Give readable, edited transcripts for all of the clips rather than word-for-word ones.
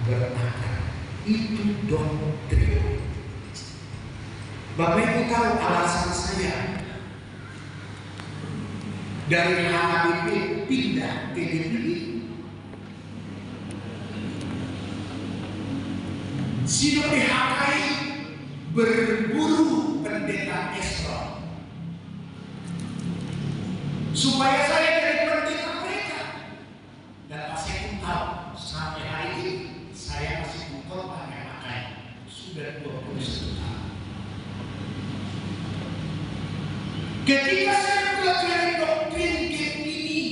berakar. Itu doktrin. Bapak Ibu tahu alasan saya dari HKBP pindah ke DPD. Sino PHKI berburu pendeta Esron supaya saya jadi pendeta mereka. Dan pas saya pun tahu sampai hari ini saya masih mengkorban PHKI sudah 21 tahun. Ketika saya pelajari doktrin ini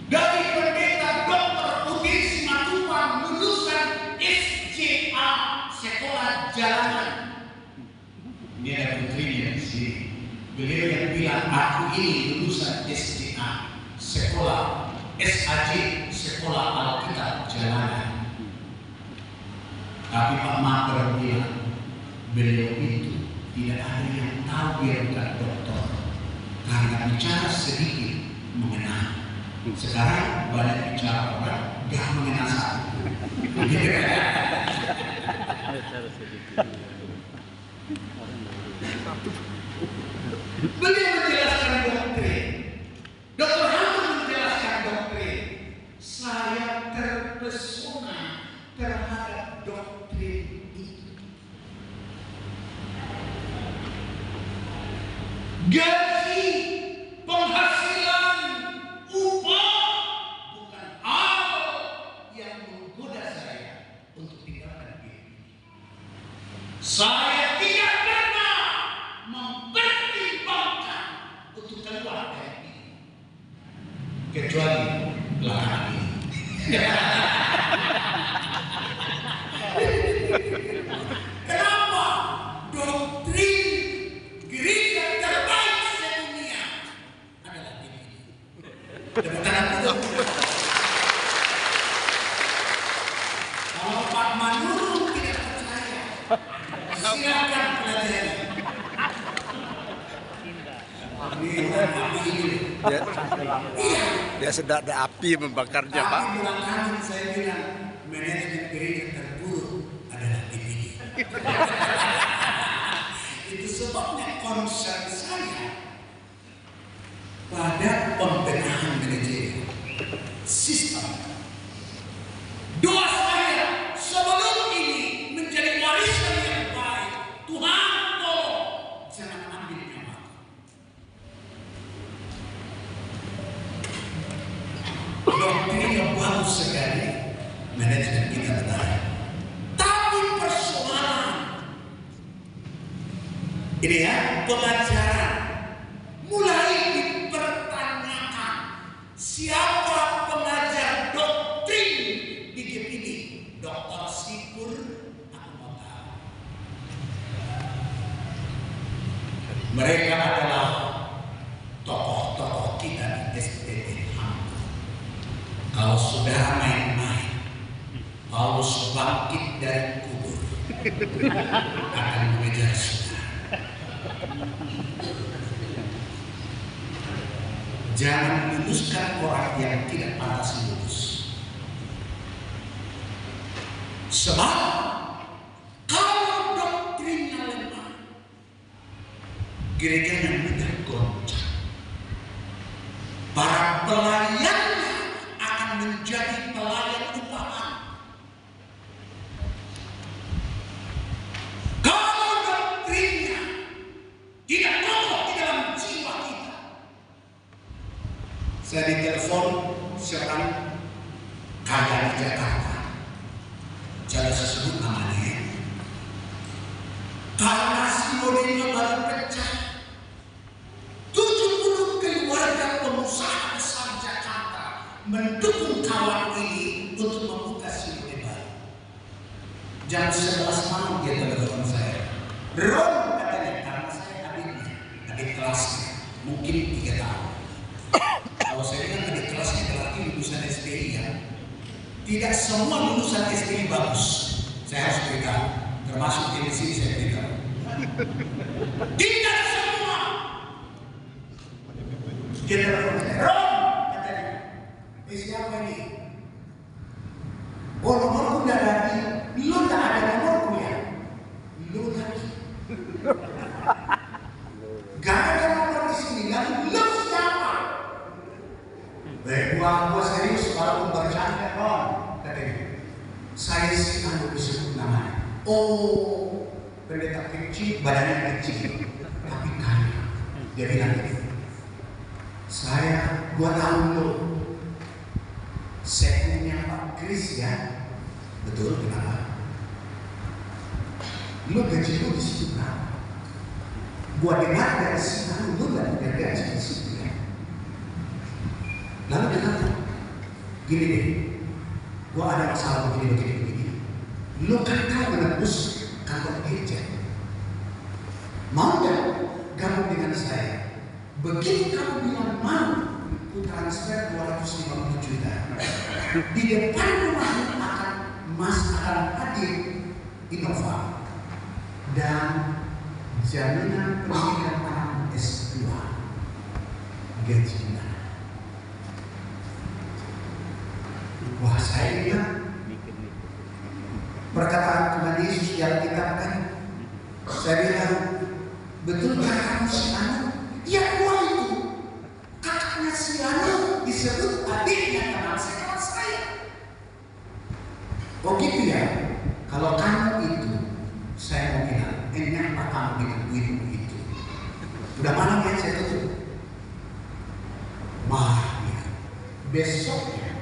dari pendeta Dr. Udin Simatupang lulusan SJA Sekolah Jalanan. Ini ada putrinya di sini. Beliau yang bilang aku ini lulusan SJA Sekolah SAJ Sekolah Alkitab Jalanan. Tapi Pak Mater bilang beliau itu tidak ada yang tahu dia bukan dokter karena bicara sedikit mengenal. Sekarang banyak bicara orang gak mengenal satu. Beliau menjelaskan doktrin. Dr. Hamdan menjelaskan doktrin. Saya terpesona terhadap doktrin itu. Gaji, penghasilan, upah bukan hal yang menggoda saya untuk tinggalkan diri. Saya tidak pernah mempertimbangkan untuk keluar dari ini, kecuali belakangan ini. Kenapa? Doktrin gereja terbaik sedunia adalah ini. Tepuk tangan dulu. Kalau Pak Manurung tidak percaya, silakan pelajari. Dia sedang ada api membakarnya, Pak. Tapi belakangan saya bilang manajemen gereja terburuk adalah DPD. Itu sebabnya concern saya pada pembenahan gereja sistem. Doa saya sebelum ini menjadi warisan yang baik. Tuhan tolong jangan ambil nyawa. Doktrin yang bagus sekali, manajemen kita benar. Tapi persoalan ini ya, pengajaran mulai dipertanyakan siapa pengajar doktrin di GPD. Dr. Sikur, aku mau tahu. Mereka adalah tokoh-tokoh kita di STT Hamdan. Kalau saudara main-main, Paulus bangkit dari kubur akan mengejar saudara. Jangan luluskan orang yang tidak pantas lulus. Sebab kalau doktrinnya lemah, gerejanya mudah goncang. Para pelayannya akan menjadi pelayan upahan. Kalau doktrinnya tidak kokoh di dalam jiwa kita. Saya ditelepon seorang kaya di Jakarta. Saya sebut namanya. Karena si modelnya baru pecah, 70 keluarga pengusaha besar Jakarta mendukung kawan ini untuk membuka si model baru. Jam 11 malam dia telepon saya. Ron, katanya, karena saya adik kelasnya, mungkin 3 tahun. Kalau saya bilang adik kelasnya berarti lulusan STI ya. Tidak semua lulusan STI bagus. Saya harus beritahu, termasuk di sini saya beritahu. Tidak semua. Dia telepon saya, Ron, katanya, siapa ini? Oh, Gak ada nomor di sini. Lalu lu siapa? Gua serius kalau bercanda dong. Katanya, saya si anu disebut namanya. Oh, pendeta kecil, badannya kecil, tapi kaya. Dia bilang gitu. Gua tahu lo. Sekunnya Pak Kris ya. Betul, kenapa? Lo gaji lo di situ berapa? Gua dengar dari situ lo gak punya gaji di situ ya. Lalu dia kata, gini deh, gua ada masalah begini. Lo kan kau menembus kantor gereja. Mau gak gabung dengan saya? Begitu kamu bilang mau, ku transfer 250 juta. Di depan rumahmu akan hadir Innova dan jaminan pendidikan anak S2 gaji bulan. Wah, saya bilang perkataan Tuhan Yesus yang dikatakan, saya bilang, betul kamu si anak? Ya, gua itu kakaknya si anak disebut adiknya teman sekelas saya. Oh gitu ya? Kalau kamu itu, saya mau bilang, enak kamu dengan ibu itu. Udah malam ya, saya tutup. Ya. Besoknya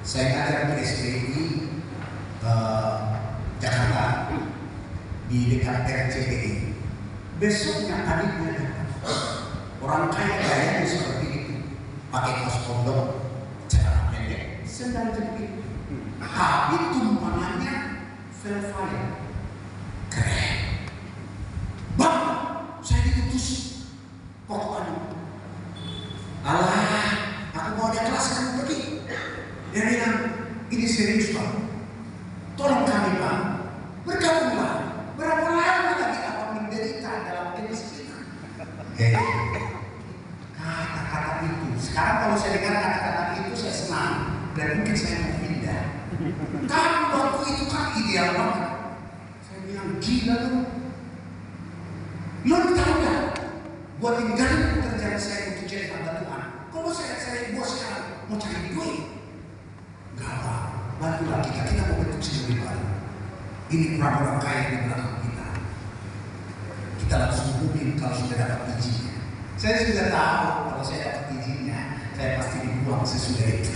saya ngajar di SPI Jakarta di dekat RCTI. Besoknya adiknya datang. Orang kaya gayanya seperti itu, pakai kaos kondom, celana pendek, sendal jepit. Tapi tumpangannya velvet, keren. Bang, saya diutus pokoknya. Alah, aku mau dia kelas, kamu pergi. Dia bilang, ini serius Bang. Tolong kami Bang, bergabunglah. Berapa lama lagi akan menderita dalam kemiskinan? Kata-kata itu. Sekarang kalau saya dengar kata-kata itu saya senang dan mungkin saya mau pindah. Kan waktu itu kan ideal banget. Saya bilang gila lu. Lu tahu gak? Buat tinggalin pekerjaan saya untuk jadi hamba Tuhan. Kalau saya bos sekarang mau cari duit, gak apa. Bantulah kita mau bentuk sendiri baru. Ini orang-orang kaya di belakang kita. Kita langsung hubungin kalau sudah dapat izinnya. Saya sudah tahu kalau saya dapat izinnya, saya pasti dibuang sesudah itu.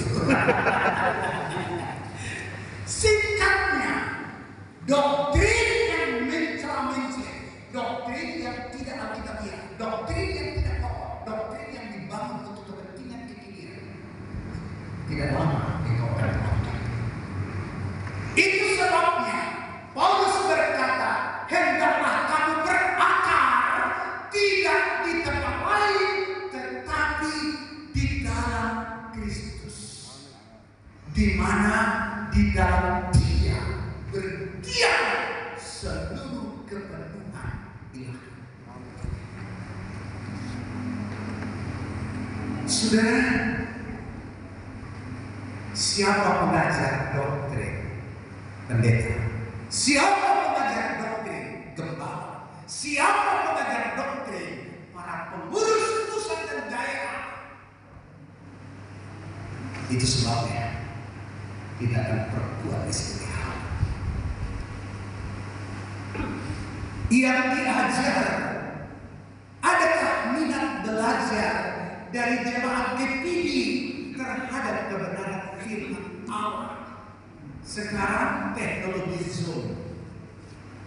Singkatnya, doktrin yang mencela-mencela, doktrin yang tidak alkitabiah, doktrin yang tidak kokoh, doktrin yang dibangun untuk kepentingan kekinian, tidak lama dikompetkan. Itu sebabnya Paulus berkata, hendaklah kamu berakar tidak di tempat lain, tetapi di dalam Kristus, di mana di dalam Dia berdiam seluruh kepenuhan Ilahi. Saudara, siapa pengajar doktrin? Pendeta. Siapa pengajar doktrin? Gembala. Siapa pengajar doktrin? Para pengurus pusat dan daerah. Itu sebabnya tidak akan perkuat SPH. Yang diajar, adakah minat belajar dari jemaat GPD terhadap kebenaran firman Allah? Sekarang teknologi Zoom,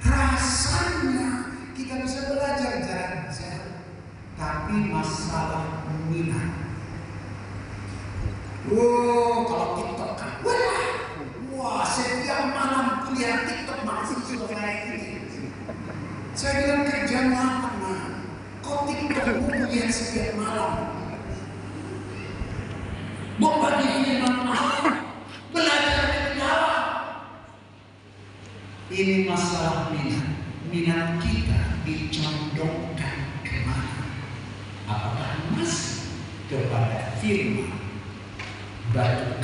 rasanya kita bisa belajar jarak jauh, tapi masalah minat. Kalau TikTok kan, wah setiap malam kuliah TikTok masih kayak ini. Saya bilang kerja mana? Kok TikTok kuliah setiap malam? Mau pagi ini malam belajar dari dalam. Ini masalah minat. Minat kita dicondongkan kemana? Apakah masih kepada firman batu